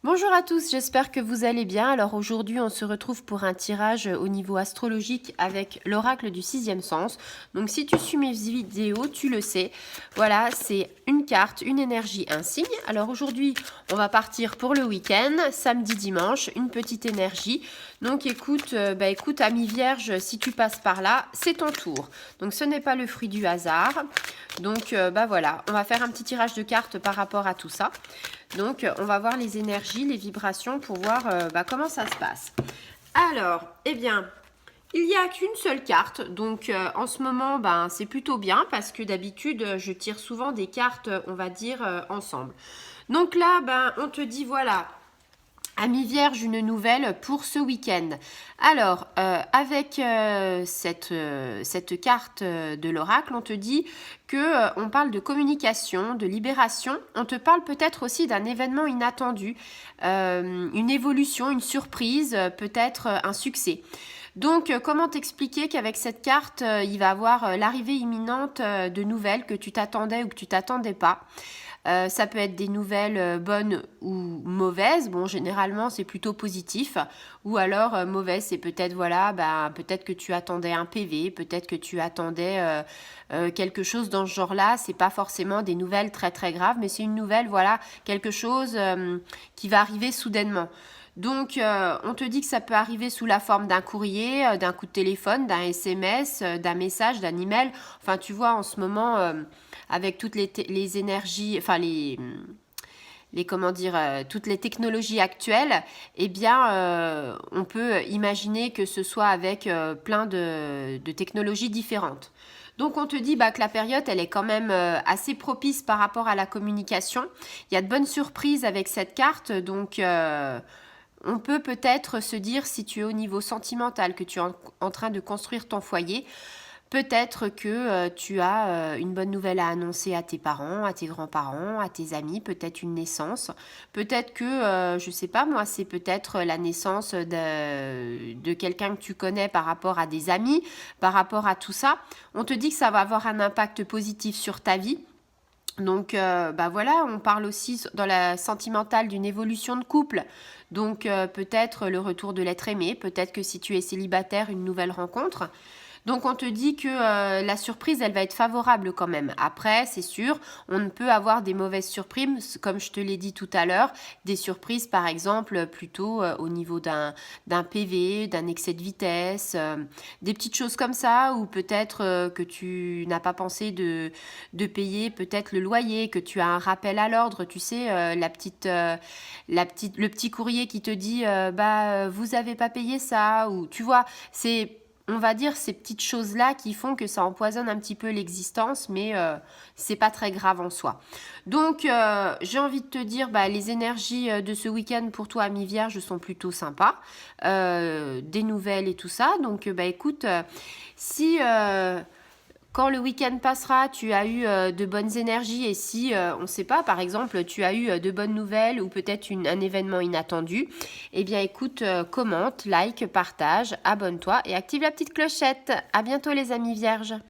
Bonjour à tous, j'espère que vous allez bien. Alors aujourd'hui, on se retrouve pour un tirage au niveau astrologique avec l'oracle du sixième sens. Donc si tu suis mes vidéos, tu le sais. Voilà, c'est une carte, une énergie, un signe. Alors aujourd'hui, on va partir pour le week-end, samedi, dimanche, une petite énergie. Donc écoute, écoute, ami Vierge, si tu passes par là, c'est ton tour. Donc ce n'est pas le fruit du hasard. Donc voilà, on va faire un petit tirage de cartes par rapport à tout ça. Donc, on va voir les énergies, les vibrations pour voir comment ça se passe. Alors, eh bien, il n'y a qu'une seule carte. Donc, en ce moment, c'est plutôt bien parce que d'habitude, je tire souvent des cartes, on va dire, ensemble. Donc là, on te dit, voilà, Ami Vierge, une nouvelle pour ce week-end. Alors, avec cette carte de l'oracle, on te dit que on parle de communication, de libération. On te parle peut-être aussi d'un événement inattendu, une évolution, une surprise, peut-être un succès. Donc, comment t'expliquer qu'avec cette carte, il va y avoir l'arrivée imminente de nouvelles que tu t'attendais ou que tu t'attendais pas. Ça peut être des nouvelles bonnes ou mauvaises. Bon, généralement, c'est plutôt positif. Ou alors, mauvaise, c'est peut-être, voilà, peut-être que tu attendais un PV, peut-être que tu attendais quelque chose dans ce genre-là. C'est pas forcément des nouvelles très, très graves, mais c'est une nouvelle, voilà, quelque chose qui va arriver soudainement. Donc, on te dit que ça peut arriver sous la forme d'un courrier, d'un coup de téléphone, d'un SMS, d'un message, d'un email. Enfin, tu vois, en ce moment, avec toutes les énergies, enfin comment dire, toutes les technologies actuelles, eh bien, on peut imaginer que ce soit avec plein de technologies différentes. Donc on te dit que la période, elle est quand même assez propice par rapport à la communication. Il y a de bonnes surprises avec cette carte, donc on peut peut-être se dire, si tu es au niveau sentimental, que tu es en train de construire ton foyer, peut-être que tu as une bonne nouvelle à annoncer à tes parents, à tes grands-parents, à tes amis, peut-être une naissance. Peut-être que, je ne sais pas moi, c'est peut-être la naissance de quelqu'un que tu connais par rapport à des amis, par rapport à tout ça. On te dit que ça va avoir un impact positif sur ta vie. Donc voilà, on parle aussi dans la sentimentale d'une évolution de couple. Donc peut-être le retour de l'être aimé, peut-être que si tu es célibataire, une nouvelle rencontre. Donc on te dit que la surprise, elle va être favorable quand même. Après, c'est sûr, on peut avoir des mauvaises surprises, comme je te l'ai dit tout à l'heure, des surprises par exemple plutôt au niveau d'un PV, d'un excès de vitesse, des petites choses comme ça, ou peut-être que tu n'as pas pensé de payer peut-être le loyer, que tu as un rappel à l'ordre, tu sais, le petit courrier qui te dit vous avez pas payé ça, ou tu vois, c'est, on va dire, ces petites choses-là qui font que ça empoisonne un petit peu l'existence, mais c'est pas très grave en soi. Donc, j'ai envie de te dire, les énergies de ce week-end pour toi, ami Vierge, sont plutôt sympas. Des nouvelles et tout ça. Donc, écoute, si quand le week-end passera, tu as eu de bonnes énergies, et si, on ne sait pas, par exemple, tu as eu de bonnes nouvelles ou peut-être un événement inattendu, eh bien écoute, commente, like, partage, abonne-toi et active la petite clochette. À bientôt les amis vierges.